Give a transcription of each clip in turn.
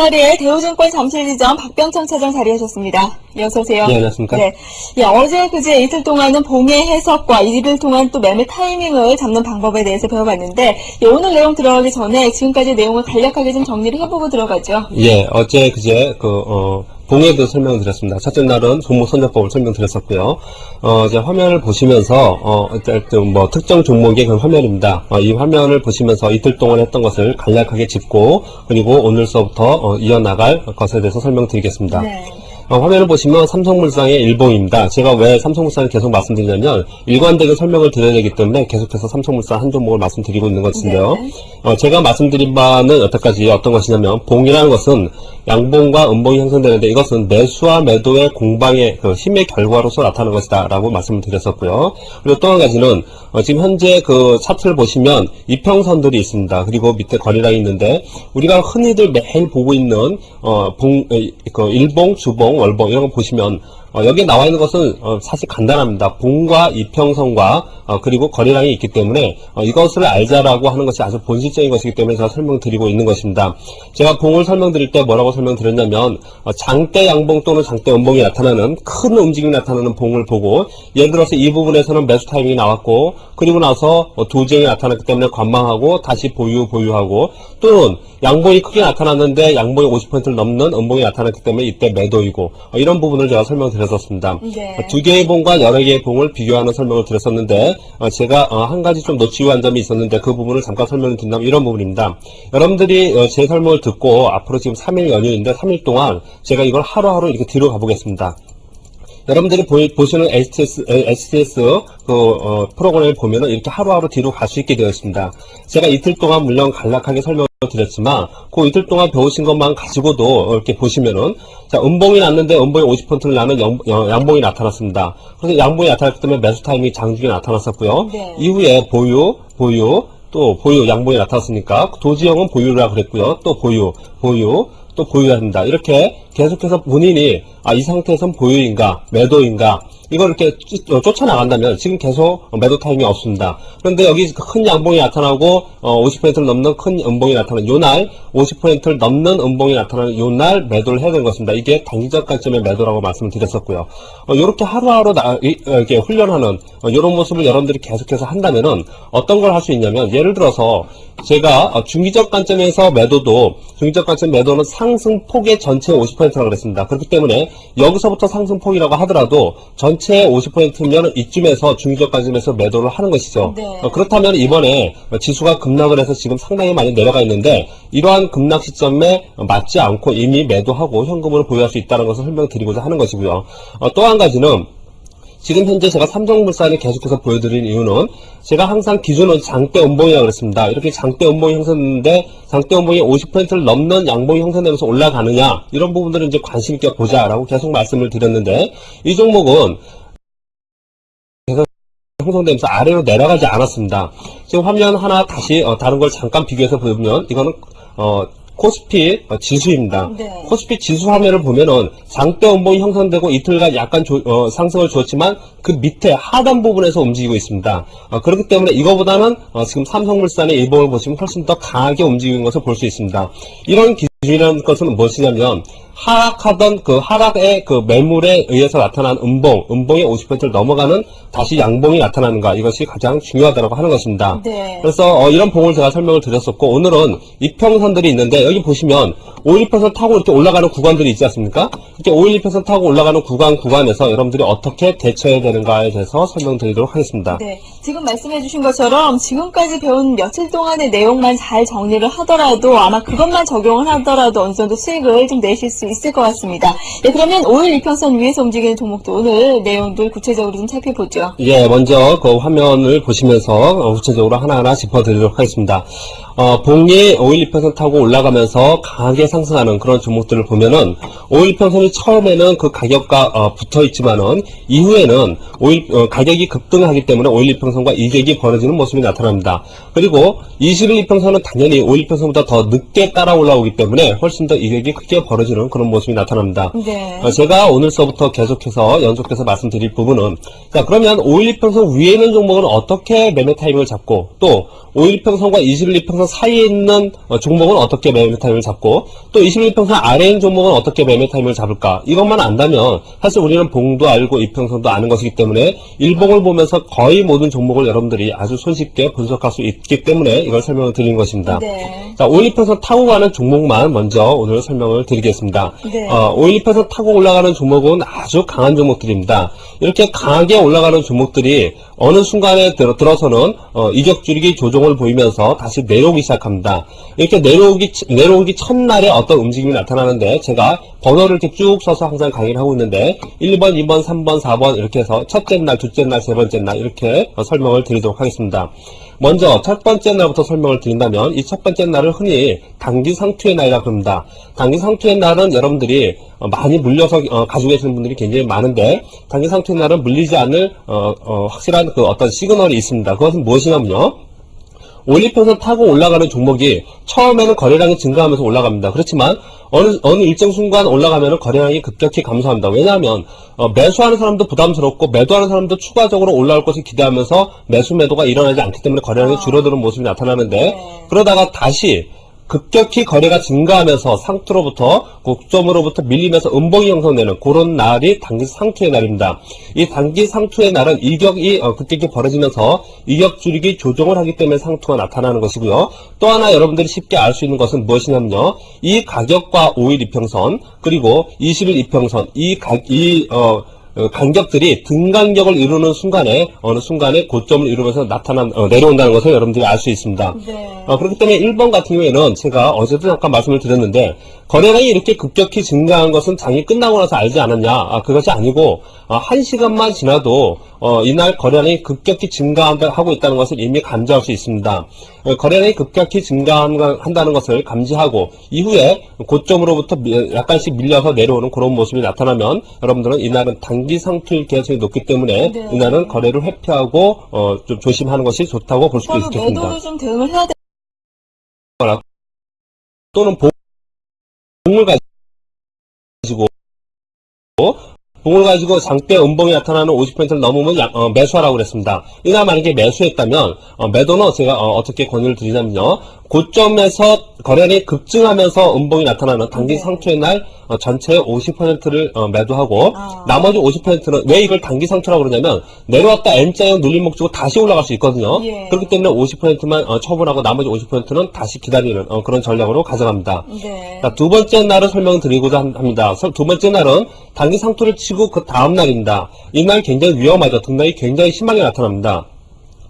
자리에 대우증권 잠실지점 박병천 차장 자리하셨습니다. 어서 오세요. 네, 안녕하십니까. 네. 어제 그제 이틀 동안은 봉의 해석과 이틀 동안 또 매매 타이밍을 잡는 방법에 대해서 배워봤는데, 오늘 내용 들어가기 전에 지금까지 내용을 간략하게 좀 정리를 해보고 들어가죠. 예, 어제 그제 봉에 대해서 설명을 드렸습니다. 첫째 날은 종목 선정법을 설명드렸었고요. 이제 화면을 보시면서, 어쨌든 특정 종목의 그런 화면입니다. 이 화면을 보시면서 이틀 동안 했던 것을 간략하게 짚고, 그리고 오늘서부터 이어나갈 것에 대해서 설명드리겠습니다. 네. 화면을 보시면 삼성물산의 일봉입니다. 제가 왜 삼성물산을 계속 말씀드리냐면 일관되게 설명을 드려야 되기 때문에 계속해서 삼성물산 한 종목을 말씀드리고 있는 것인데요. 네. 제가 말씀드린 바는 여태까지 어떤 것이냐면 봉이라는 것은 양봉과 음봉이 형성되는데 이것은 매수와 매도의 공방의 그 힘의 결과로서 나타나는 것이다 라고 말씀을 드렸었고요. 그리고 또 한 가지는 지금 현재 그 차트를 보시면 이평선들이 있습니다. 그리고 밑에 거래량이 있는데 우리가 흔히들 매일 보고 있는 일봉, 주봉, 월봉 이런 거 보시면 여기에 나와 있는 것은 사실 간단합니다. 봉과 이평선과 그리고 거래량이 있기 때문에 이것을 알자라고 하는 것이 아주 본질적인 것이기 때문에 제가 설명드리고 있는 것입니다. 제가 봉을 설명드릴 때 뭐라고 설명드렸냐면 장대 양봉 또는 장대 음봉이 나타나는 큰 움직임이 나타나는 봉을 보고 예를 들어서 이 부분에서는 매수 타이밍이 나왔고 그리고 나서 도쟁이 나타났기 때문에 관망하고 다시 보유하고 또는 양봉이 크게 나타났는데 양봉이 50%를 넘는 음봉이 나타났기 때문에 이때 매도이고 이런 부분을 제가 설명드렸었습니다. 네. 두 개의 봉과 여러 개의 봉을 비교하는 설명을 드렸었는데 제가 한 가지 좀 놓치고 한 점이 있었는데 그 부분을 잠깐 설명을 드린다면 이런 부분입니다. 여러분들이 제 설명을 듣고 앞으로 지금 3일 연휴인데 3일 동안 제가 이걸 하루하루 이렇게 뒤로 가보겠습니다. 여러분들이 보시는 HTS 프로그램을 보면은 이렇게 하루하루 뒤로 갈 수 있게 되어 있습니다. 제가 이틀 동안 물론 간략하게 설명을 드렸지만 그 이틀 동안 배우신 것만 가지고도 이렇게 보시면은 자, 음봉이 났는데 음봉이 50%를 나는 양봉이 나타났습니다. 그래서 양봉이 나타났기 때문에 매수 타이밍이 장중에 나타났었고요. 네. 이후에 또 보유 양봉이 나타났으니까 도지형은 보유라 그랬고요. 또 또 보유해야 합니다. 이렇게 계속해서 본인이 이 상태에선 보유인가 매도인가 이걸 이렇게 쫓아나간다면 지금 계속 매도 타이밍이 없습니다. 그런데 여기 큰 양봉이 나타나고 50%를 넘는 큰 음봉이 나타나는 요날 50%를 넘는 음봉이 나타나는 요날 매도를 해야 되는 것입니다. 이게 단기적 관점의 매도라고 말씀을 드렸었고요. 이렇게 하루하루 이렇게 훈련하는 이런 모습을 여러분들이 계속해서 한다면은 어떤 걸 할 수 있냐면 예를 들어서 제가 중기적 관점에서 중기적 관점 매도는 상승폭의 전체 50%라고 그랬습니다. 그렇기 때문에 여기서부터 상승폭이라고 하더라도 전체의 50%면 이쯤에서 중기적 관점에서 매도를 하는 것이죠. 네. 그렇다면 이번에 지수가 급락을 해서 지금 상당히 많이 내려가 있는데 이러한 급락 시점에 맞지 않고 이미 매도하고 현금으로 보유할 수 있다는 것을 설명드리고자 하는 것이고요. 또 한 가지는 지금 현재 제가 삼성물산을 계속해서 보여드린 이유는 제가 항상 기준은 장대 음봉이라고 그랬습니다. 이렇게 장대 음봉이 형성됐는데 장대 음봉이 50%를 넘는 양봉이 형성되면서 올라가느냐 이런 부분들을 이제 관심 있게 보자라고 계속 말씀을 드렸는데 이 종목은 계속 형성되면서 아래로 내려가지 않았습니다. 지금 화면 하나 다시 다른 걸 잠깐 비교해서 보면 이거는 코스피 지수입니다. 네. 코스피 지수 화면을 보면은 장대 음봉이 형성되고 이틀간 약간 상승을 주었지만 그 밑에 하단 부분에서 움직이고 있습니다. 그렇기 때문에 이거보다는 지금 삼성물산의 일봉을 보시면 훨씬 더 강하게 움직이는 것을 볼 수 있습니다. 이런 기준이라는 것은 무엇이냐면 하락하던 그 하락의 그 매물에 의해서 나타난 음봉의 50%를 넘어가는 다시 양봉이 나타나는가 이것이 가장 중요하다고 하는 것입니다. 네. 그래서 이런 봉을 제가 설명을 드렸었고 오늘은 이평선들이 있는데 여기 보시면 512평선 타고 이렇게 올라가는 구간들이 있지 않습니까? 이렇게 512평선 타고 올라가는 구간에서 여러분들이 어떻게 대처해야 되는가에 대해서 설명드리도록 하겠습니다. 네. 지금 말씀해 주신 것처럼 지금까지 배운 며칠 동안의 내용만 잘 정리를 하더라도 아마 그것만 적용을 하더라도 어느 정도 수익을 좀 내실 수 있을 것 같습니다. 네, 그러면 5일 이평선 위에서 움직이는 종목도 오늘 내용들 구체적으로 좀 살펴보죠. 예, 먼저 그 화면을 보시면서 구체적으로 하나하나 짚어드리도록 하겠습니다. 봉이 512평선 타고 올라가면서 강하게 상승하는 그런 종목들을 보면은 512평선이 처음에는 그 가격과 붙어 있지만은 이후에는 가격이 급등하기 때문에 512평선과 이격이 벌어지는 모습이 나타납니다. 그리고 21이평선은 당연히 512평선보다 더 늦게 따라 올라오기 때문에 훨씬 더 이격이 크게 벌어지는 그런 모습이 나타납니다. 네. 제가 오늘서부터 계속해서 연속해서 말씀드릴 부분은 자 그러면 512평선 위에 있는 종목은 어떻게 매매 타이밍을 잡고 또 512평선과 21이평선 21평선 사이에 있는 종목은 어떻게 매매 타임을 잡고 또 21평선 아래에 있는 종목은 어떻게 매매 타임을 잡을까 이것만 안다면 사실 우리는 봉도 알고 이평선도 아는 것이기 때문에 일봉을 보면서 거의 모든 종목을 여러분들이 아주 손쉽게 분석할 수 있기 때문에 이걸 설명을 드리는 것입니다. 네. 자, 5일평선 타고 가는 종목만 먼저 오늘 설명을 드리겠습니다. 네. 5일평선 타고 올라가는 종목은 아주 강한 종목들입니다. 이렇게 강하게 올라가는 종목들이 어느 순간에 들어서는 이격 줄이기 조정을 보이면서 다시 내려오기 시작합니다. 이렇게 내려오기 첫날에 어떤 움직임이 나타나는데 제가 번호를 이렇게 쭉 써서 항상 강의를 하고 있는데 1번, 2번, 3번, 4번 이렇게 해서 첫째 날, 둘째 날, 세 번째 날 이렇게 설명을 드리도록 하겠습니다. 먼저 첫 번째 날부터 설명을 드린다면 이 첫 번째 날을 흔히 단기상투의 날이라고 합니다. 단기상투의 날은 여러분들이 많이 물려서 가지고 계시는 분들이 굉장히 많은데 단기상투의 날은 물리지 않을 확실한 그 어떤 시그널이 있습니다. 그것은 무엇이냐면요. 5일평선 타고 올라가는 종목이 처음에는 거래량이 증가하면서 올라갑니다. 그렇지만 어느 일정 순간 올라가면 거래량이 급격히 감소합니다. 왜냐하면 매수하는 사람도 부담스럽고 매도하는 사람도 추가적으로 올라올 것을 기대하면서 매수 매도가 일어나지 않기 때문에 거래량이 줄어드는 모습이 나타나는데 그러다가 다시 급격히 거래가 증가하면서 상투로부터 고점으로부터 밀리면서 음봉이 형성되는 그런 날이 단기 상투의 날입니다. 이 단기 상투의 날은 이격이 급격히 벌어지면서 이격 줄이기 조정을 하기 때문에 상투가 나타나는 것이고요. 또 하나 여러분들이 쉽게 알 수 있는 것은 무엇이냐면요. 이 가격과 5일 이평선 그리고 20일 이평선 간격들이 등간격을 이루는 순간에 어느 순간에 고점을 이루면서 내려온다는 것을 여러분들이 알 수 있습니다. 네. 그렇기 때문에 1번 같은 경우에는 제가 어제도 잠깐 말씀을 드렸는데 거래량이 이렇게 급격히 증가한 것은 장이 끝나고 나서 알지 않았냐? 그것이 아니고 1시간만 지나도 이날 거래량이 급격히 증가하고 있다는 것을 이미 감지할 수 있습니다. 거래량이 급격히 증가한다는 것을 감지하고 이후에 고점으로부터 약간씩 밀려서 내려오는 그런 모습이 나타나면 여러분들은 이날은 단기 상투일 개연성이 높기 때문에 네. 이날은 거래를 회피하고 좀 조심하는 것이 좋다고 볼 수도 그러면 있겠습니다. 매도를 좀 대응을 해야 또는 봉을 가지고 장대 음봉이 나타나는 50%를 넘으면 매수하라고 그랬습니다. 이날 만약에 매수했다면 매도는 제가 어떻게 권유를 드리냐면요. 고점에서 거래량이 급증하면서 음봉이 나타나는 단기 네. 상투의 날 전체의 50%를 매도하고 나머지 50%는 왜 이걸 단기 상투라고 그러냐면 내려왔다 N자형 눌림 목 주고 다시 올라갈 수 있거든요. 예. 그렇기 때문에 50%만 처분하고 나머지 50%는 다시 기다리는 그런 전략으로 가져갑니다. 네. 자, 두 번째 날을 설명드리고자 합니다. 두 번째 날은 단기 상투를 치고 그 다음 날입니다. 이날 굉장히 위험하죠. 등락이 굉장히 심하게 나타납니다.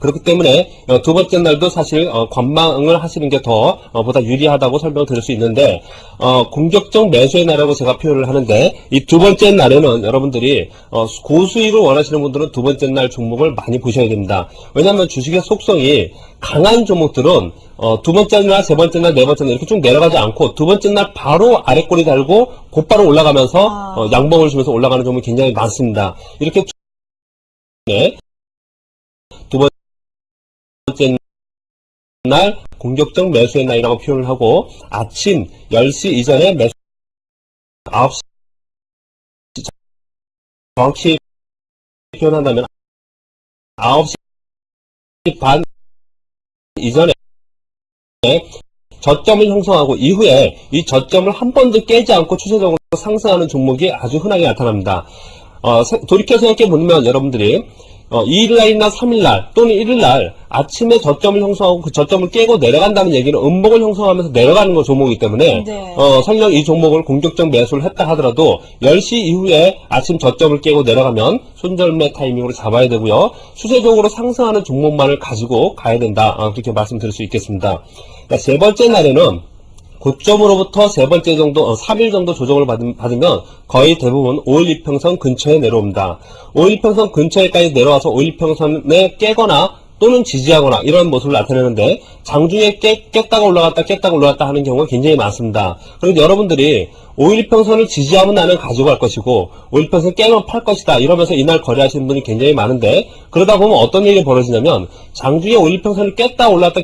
그렇기 때문에 두 번째 날도 사실 관망을 하시는 게 더 보다 유리하다고 설명드릴 수 있는데 공격적 매수의 날이라고 제가 표현을 하는데 이 두 번째 날에는 여러분들이 고수익을 원하시는 분들은 두 번째 날 종목을 많이 보셔야 됩니다. 왜냐하면 주식의 속성이 강한 종목들은 두 번째 날, 세 번째 날, 네 번째 날 이렇게 쭉 내려가지 않고 두 번째 날 바로 아래꼬리 달고 곧바로 올라가면서 양봉을 주면서 올라가는 종목이 굉장히 많습니다. 이렇게 두 번째 날 공격적 매수의 날이라고 표현을 하고 아침 10시 이전에 매수 9시 정확히 표현한다면 9시 반 이전에 저점을 형성하고 이후에 이 저점을 한 번도 깨지 않고 추세적으로 상승하는 종목이 아주 흔하게 나타납니다. 돌이켜 생각해보면 여러분들이 2일날이나 3일날 또는 1일날 아침에 저점을 형성하고 그 저점을 깨고 내려간다는 얘기는 음봉을 형성하면서 내려가는 거 종목이기 때문에 네. 설령 이 종목을 공격적 매수를 했다 하더라도 10시 이후에 아침 저점을 깨고 내려가면 손절매 타이밍으로 잡아야 되고요. 추세적으로 상승하는 종목만을 가지고 가야 된다. 그렇게 말씀드릴 수 있겠습니다. 그러니까 세 번째 날에는 고점으로부터 세 번째 정도, 3일 정도 조정을 받으면 거의 대부분 5일 이평선 근처에 내려옵니다. 5일 이평선 근처에까지 내려와서 5일 이평선에 깨거나 또는 지지하거나 이런 모습을 나타내는데 장중에 깼다가 올라갔다 하는 경우가 굉장히 많습니다. 그래서 여러분들이 5일평선을 지지하면 나는 가지고 갈 것이고 5일평선 깨면 팔 것이다 이러면서 이날 거래하시는 분이 굉장히 많은데 그러다 보면 어떤 일이 벌어지냐면 장중에 5일평선을 깼다 올랐다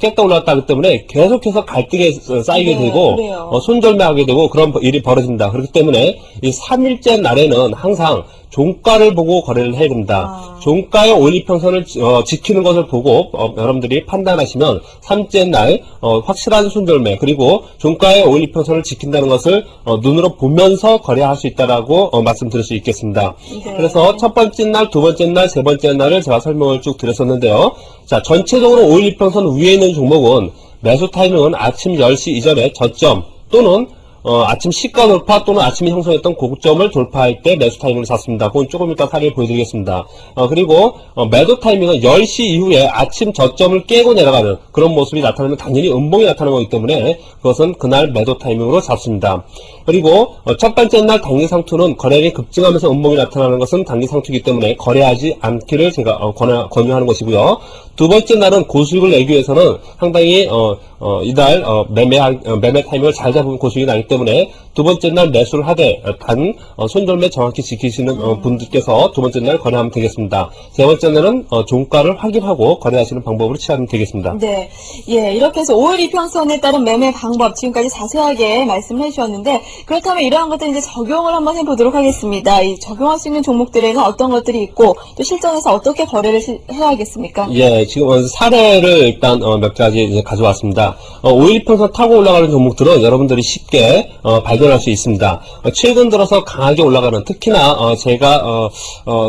하기 때문에 계속해서 갈등에 쌓이게 되고 손절매하게 되고 그런 일이 벌어집니다. 그렇기 때문에 이 3일째 날에는 항상 종가를 보고 거래를 해야 됩니다. 종가의 5일평선을 지키는 것을 보고 여러분들이 판단하시면 3째 날 확실한 순절매 그리고 종가의 5일평선을 지킨다는 것을 눈으로 보면서 거래할 수 있다라고 말씀드릴 수 있겠습니다. 네. 그래서 첫 번째 날, 두 번째 날, 세 번째 날을 제가 설명을 쭉 드렸었는데요. 자, 전체적으로 5일평선 위에 있는 종목은 매수 타이밍은 아침 10시 이전에 저점 또는 아침 시가 돌파 또는 아침에 형성했던 고점을 돌파할 때 매수 타이밍을 잡습니다. 그건 조금 이따 사례를 보여드리겠습니다. 그리고 매도 타이밍은 10시 이후에 아침 저점을 깨고 내려가는 그런 모습이 나타나면 당연히 음봉이 나타나는 거기 때문에 그것은 그날 매도 타이밍으로 잡습니다. 그리고 첫 번째 날 단기상투는 거래량이 급증하면서 음봉이 나타나는 것은 단기상투이기 때문에 거래하지 않기를 제가 권유하는 것이고요. 두 번째 날은 고수익을 내기 위해서는 상당히 이달 매매 타이밍을 잘 잡으면 고수익이 나기 때문에 두 번째 날 매수를 하되 단 손절매 정확히 지키시는 분들께서 두 번째 날 거래하면 되겠습니다. 세 번째 날은 종가를 확인하고 거래하시는 방법으로 취하면 되겠습니다. 네, 예, 이렇게 해서 5일 이평선에 따른 매매 방법 지금까지 자세하게 말씀을 해주셨는데 그렇다면 이러한 것들 이제 적용을 한번 해보도록 하겠습니다. 이 적용할 수 있는 종목들에는 어떤 것들이 있고 또 실전에서 어떻게 거래를 해야겠습니까? 예, 지금 사례를 일단 몇 가지 이제 가져왔습니다. 5일 이평선 타고 올라가는 종목들은 여러분들이 쉽게 발견할 수 있습니다. 최근 들어서 강하게 올라가는 특히나 제가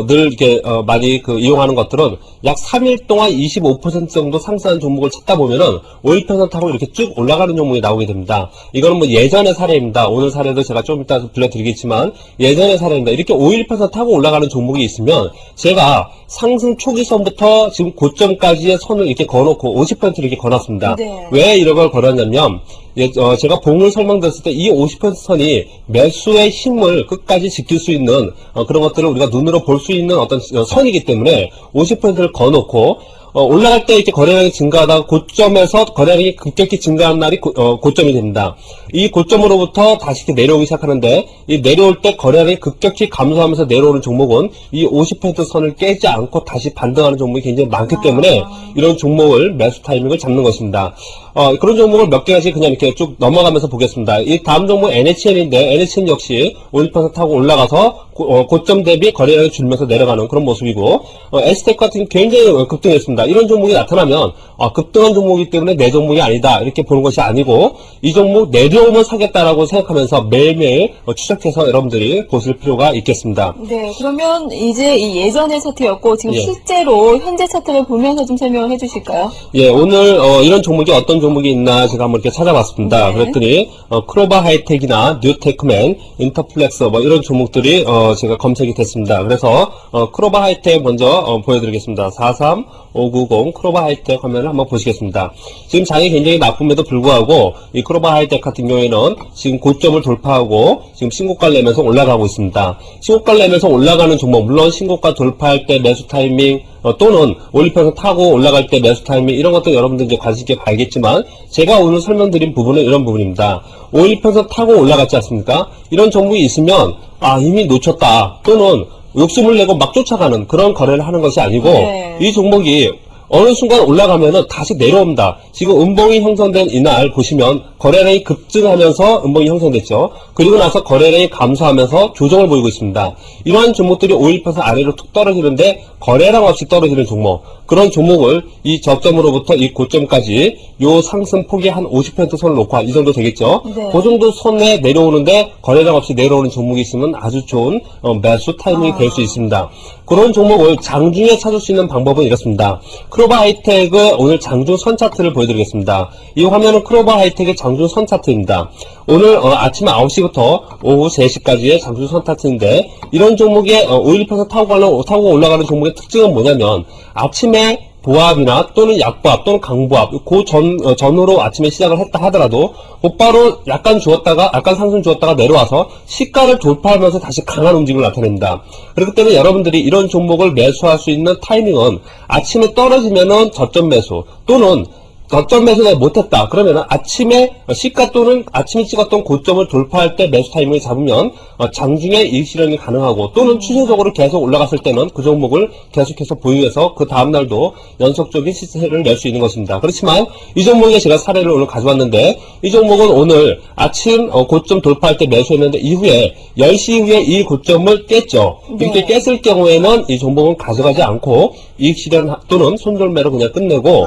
늘 이렇게 많이 이용하는 것들은 약 3일 동안 25% 정도 상승한 종목을 찾다 보면은 5일 평선 타고 이렇게 쭉 올라가는 종목이 나오게 됩니다. 이거는 뭐 예전의 사례입니다. 오늘 사례도 제가 좀 이따 들려드리겠지만 예전의 사례입니다. 이렇게 5일 평선 타고 올라가는 종목이 있으면 제가 상승 초기선부터 지금 고점까지의 선을 이렇게 거놓고 50%를 이렇게 거놨습니다. 네. 왜 이런 걸 걸었냐면 제가 봉을 설명드렸을 때 이 50% 선이 매수의 힘을 끝까지 지킬 수 있는 그런 것들을 우리가 눈으로 볼 수 있는 어떤 선이기 때문에 50%를 거놓고 올라갈 때 이렇게 거래량이 증가하다가 고점에서 거래량이 급격히 증가한 날이 고점이 됩니다. 이 고점으로부터 다시 이렇게 내려오기 시작하는데 이 내려올 때 거래량이 급격히 감소하면서 내려오는 종목은 이 50% 선을 깨지 않고 다시 반등하는 종목이 굉장히 많기 때문에 이런 종목을 매수 타이밍을 잡는 것입니다. 그런 종목을 몇 개까지 그냥 이렇게 쭉 넘어가면서 보겠습니다. 이 다음 종목 NHN인데 NHN 역시 5% 타고 올라가서 고점 대비 거래량이 줄면서 내려가는 그런 모습이고 S텍 같은 굉장히 급등했습니다. 이런 종목이 나타나면 급등한 종목이기 때문에 내 종목이 아니다 이렇게 보는 것이 아니고 이 종목 내려오면 사겠다라고 생각하면서 매일매일 추적해서 여러분들이 보실 필요가 있겠습니다. 네, 그러면 이제 이 예전의 차트였고 지금 실제로 현재 차트를 보면서 좀 설명을 해주실까요? 예, 오늘 이런 종목이 어떤 종목이 있나 제가 한번 이렇게 찾아봤습니다. 네. 그랬더니 크로바 하이텍이나 뉴테크맨, 인터플렉서 뭐 이런 종목들이 제가 검색이 됐습니다. 그래서 크로바 하이텍 먼저 보여드리겠습니다. 43590 크로바 하이텍 화면을 한번 보시겠습니다. 지금 장이 굉장히 나쁨에도 불구하고 이 크로바 하이텍 같은 경우에는 지금 고점을 돌파하고 지금 신고가를 내면서 올라가고 있습니다. 신고가를 내면서 올라가는 종목, 물론 신고가 돌파할 때 매수 타이밍 또는 올리평선 타고 올라갈 때 매수 타이밍 이런 것도 여러분들 이제 관심 있게 봐야겠지만 제가 오늘 설명드린 부분은 이런 부분입니다. 5일평선 타고 올라갔지 않습니까? 이런 종목이 있으면 이미 놓쳤다 또는 욕심을 내고 막 쫓아가는 그런 거래를 하는 것이 아니고 이 종목이 어느 순간 올라가면은 다시 내려옵니다. 지금 음봉이 형성된 이날 보시면 거래량이 급증하면서 음봉이 형성됐죠. 그리고 나서 거래량이 감소하면서 조정을 보이고 있습니다. 이러한 종목들이 5일평선 아래로 툭 떨어지는데 거래량 없이 떨어지는 종목, 그런 종목을 이 저점으로부터 이 고점까지 요 상승폭이 한 50% 선을 놓고 이 정도 되겠죠. 네. 그 정도 선에 내려오는데 거래량 없이 내려오는 종목이 있으면 아주 좋은 매수 타이밍이 될 수 있습니다. 그런 종목을 장중에 찾을 수 있는 방법은 이렇습니다. 크로바 하이텍의 오늘 장중 선 차트를 보여드리겠습니다. 이 화면은 크로바 하이텍의 장중 선 차트입니다. 오늘 아침 9시부터 오후 3시까지의 장중 선 차트인데 이런 종목의 5일평선 타고 올라가는 종목의 특징은 뭐냐면 아침에 보합이나 또는 약보합 또는 강보합 그 전후로 아침에 시작을 했다 하더라도 곧바로 약간 상승 주었다가 내려와서 시가를 돌파하면서 다시 강한 움직임을 나타냅니다. 그렇기 때문에 여러분들이 이런 종목을 매수할 수 있는 타이밍은 아침에 떨어지면은 저점 매수 또는 저점 매수가 못했다. 그러면 아침에 시가 또는 아침에 찍었던 고점을 돌파할 때 매수 타이밍을 잡으면 장중에 이익 실현이 가능하고 또는 추세적으로 계속 올라갔을 때는 그 종목을 계속해서 보유해서 그 다음날도 연속적인 시세를 낼 수 있는 것입니다. 그렇지만 이 종목에 제가 사례를 오늘 가져왔는데 이 종목은 오늘 아침 고점 돌파할 때 매수했는데 이후에 10시 이후에 이 고점을 깼죠. 이렇게 깼을 경우에는 이 종목은 가져가지 않고 이익 실현 또는 손절매로 그냥 끝내고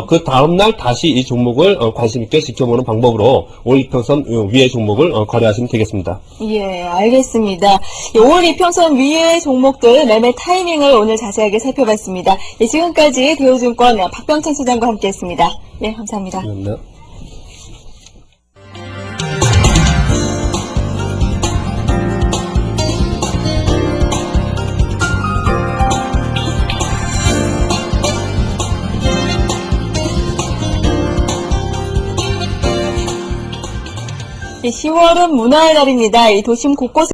그 다음날 다시 이 종목을 관심 있게 지켜보는 방법으로 5일 이평선 위의 종목을 거래하시면 되겠습니다. 예, 알겠습니다. 5월 이평선 위의 종목들 매매 타이밍을 오늘 자세하게 살펴봤습니다. 예, 지금까지 대우증권 박병창 소장과 함께했습니다. 예, 감사합니다. 감사합니다. 예, 10월은 문화의 날입니다. 이 도심 곳곳에